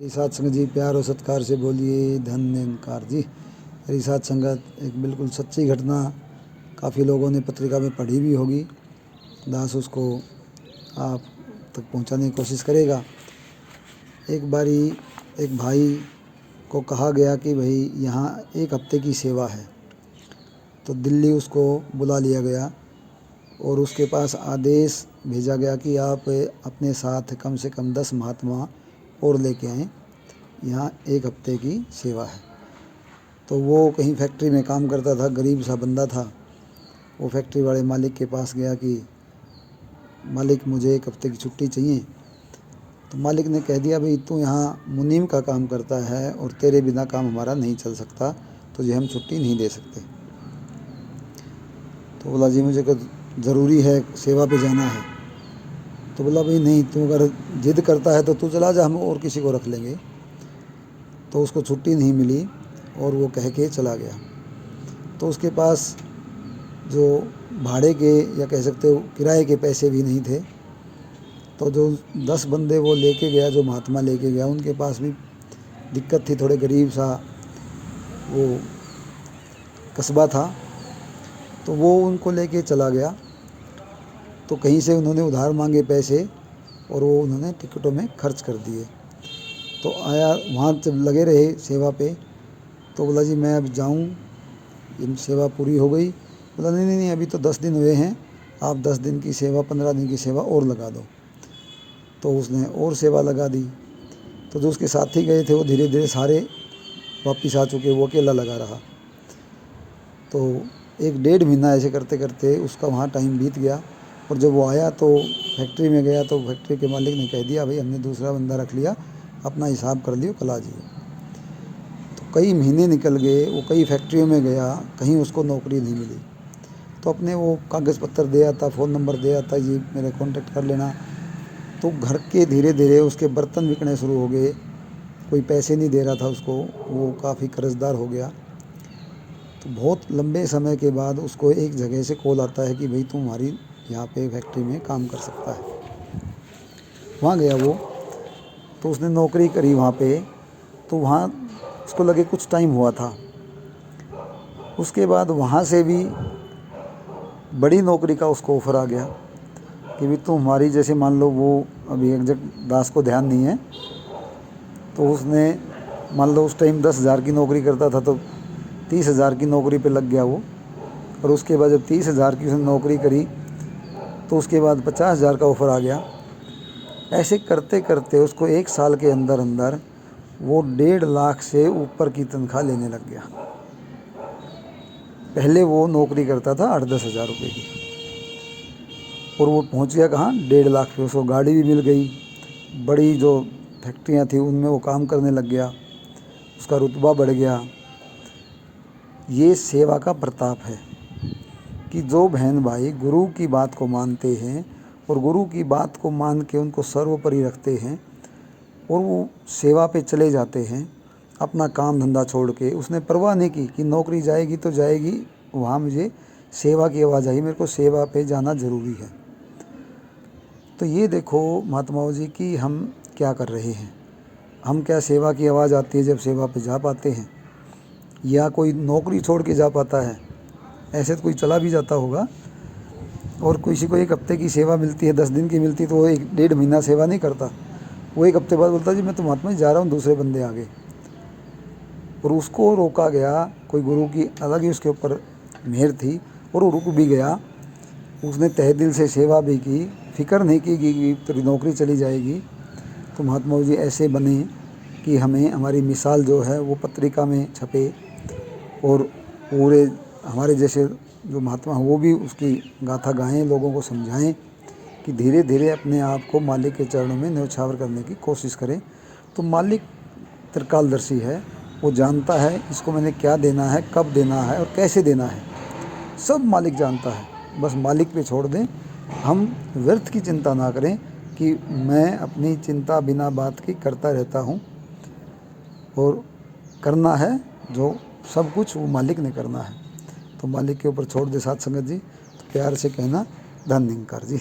मेरी साथ संगत जी, प्यार और सत्कार से बोलिए धन निरंकार जी। मेरी साथ संगत एक बिल्कुल सच्ची घटना काफ़ी लोगों ने पत्रिका में पढ़ी भी होगी। दास उसको आप तक पहुंचाने की कोशिश करेगा। एक बारी एक भाई को कहा गया कि भाई यहाँ एक हफ्ते की सेवा है, तो दिल्ली उसको बुला लिया गया और उसके पास आदेश भेजा गया कि आप अपने साथ कम से कम 10 महात्मा और लेके आएँ, यहाँ एक हफ्ते की सेवा है। तो वो कहीं फैक्ट्री में काम करता था, गरीब सा बंदा था। वो फैक्ट्री वाले मालिक के पास गया कि मालिक मुझे एक हफ्ते की छुट्टी चाहिए। तो मालिक ने कह दिया भाई तू यहाँ मुनीम का काम करता है और तेरे बिना काम हमारा नहीं चल सकता, तुझे हम छुट्टी नहीं दे सकते। तो बोला जी मुझे ज़रूरी है, सेवा पे जाना है। तो बोला भाई नहीं, तू अगर जिद करता है तो तू चला जा, हम और किसी को रख लेंगे। तो उसको छुट्टी नहीं मिली और वो कह के चला गया। तो उसके पास जो भाड़े के या कह सकते हो किराए के पैसे भी नहीं थे। तो जो 10 बंदे वो लेके गया, जो महात्मा लेके गया, उनके पास भी दिक्कत थी, थोड़े गरीब सा वो कस्बा था। तो वो उनको लेके चला गया। तो कहीं से उन्होंने उधार मांगे पैसे और वो उन्होंने टिकटों में खर्च कर दिए। तो आया वहाँ जब लगे रहे सेवा पे, तो बोला जी मैं अब जाऊँ, ये सेवा पूरी हो गई। बोला नहीं नहीं नहीं, अभी तो 10 दिन हुए हैं, आप 10 दिन की सेवा, 15 दिन की सेवा और लगा दो। तो उसने और सेवा लगा दी। तो जो उसके साथी गए थे वो धीरे धीरे सारे वापिस आ चुके, वो अकेला लगा रहा। तो 1 डेढ़ महीना ऐसे करते करते उसका वहाँ टाइम बीत गया। और जब वो आया तो फैक्ट्री में गया तो फैक्ट्री के मालिक ने कह दिया भाई हमने दूसरा बंदा रख लिया, अपना हिसाब कर लियो, कल आ जाइए। तो कई महीने निकल गए, वो कई फैक्ट्रियों में गया, कहीं उसको नौकरी नहीं मिली। तो अपने वो कागज़ पत्र दे आता, फ़ोन नंबर दे आता, जी मेरे कॉन्टेक्ट कर लेना। तो घर के धीरे धीरे उसके बर्तन बिकने शुरू हो गए, कोई पैसे नहीं दे रहा था उसको, वो काफ़ी कर्जदार हो गया। तो बहुत लंबे समय के बाद उसको एक जगह से कॉल आता है कि भाई तुम हमारी यहाँ पे फैक्ट्री में काम कर सकता है। वहाँ गया वो, तो उसने नौकरी करी वहाँ पे। तो वहाँ उसको लगे कुछ टाइम हुआ था। उसके बाद वहाँ से भी बड़ी नौकरी का उसको ऑफ़र आ गया कि भी तुम हमारी, जैसे मान लो वो अभी एग्जैक्ट दास को ध्यान नहीं है, तो उसने मान लो उस टाइम 10,000 की नौकरी करता था, तो 30,000 की नौकरी पे लग गया वो। और उसके बाद जब 30,000 की उसने नौकरी करी तो उसके बाद 50,000 का ऑफ़र आ गया। ऐसे करते करते उसको 1 साल के अंदर अंदर वो 1.5 लाख से ऊपर की तनख्वाह लेने लग गया। पहले वो नौकरी करता था 8-10 हज़ार रुपये की, और वो पहुंच गया कहाँ, 1.5 लाख पे। उसको गाड़ी भी मिल गई, बड़ी जो फैक्ट्रियां थी उनमें वो काम करने लग गया, उसका रुतबा बढ़ गया। ये सेवा का प्रताप है कि जो बहन भाई गुरु की बात को मानते हैं और गुरु की बात को मान के उनको सर्वोपरि रखते हैं और वो सेवा पे चले जाते हैं, अपना काम धंधा छोड़ के। उसने परवाह नहीं की कि नौकरी जाएगी तो जाएगी, वहाँ मुझे सेवा की आवाज़ आई, मेरे को सेवा पे जाना ज़रूरी है। तो ये देखो महात्माओं जी कि हम क्या कर रहे हैं। हम क्या सेवा की आवाज़ आती है जब सेवा पे जा पाते हैं, या कोई नौकरी छोड़ के जा पाता है। ऐसे तो कोई चला भी जाता होगा, और किसी को 1 हफ्ते की सेवा मिलती है, 10 दिन की मिलती है, तो वो 1 डेढ़ महीना सेवा नहीं करता। वो 1 हफ्ते बाद बोलता जी मैं तो महात्मा जी जा रहा हूँ, दूसरे बंदे आ गए। और उसको रोका गया, कोई गुरु की अलग ही उसके ऊपर मेहर थी, और वो रुक भी गया। उसने तहे दिल से सेवा भी की, फिक्र नहीं की कि तेरी नौकरी चली जाएगी। तो महात्मा जी ऐसे बने कि हमें, हमारी मिसाल जो है वो पत्रिका में छपे, और पूरे हमारे जैसे जो महात्मा हैं वो भी उसकी गाथा गाएं, लोगों को समझाएं कि धीरे धीरे अपने आप को मालिक के चरणों में न्यौछावर करने की कोशिश करें। तो मालिक त्रिकालदर्शी है, वो जानता है इसको मैंने क्या देना है, कब देना है और कैसे देना है, सब मालिक जानता है। बस मालिक पे छोड़ दें, हम व्यर्थ की चिंता ना करें कि मैं अपनी चिंता बिना बात की करता रहता हूँ, और करना है जो सब कुछ वो मालिक ने करना है। तो मालिक के ऊपर छोड़ दे साथ संगत जी। तो प्यार से कहना धन निरंकार जी।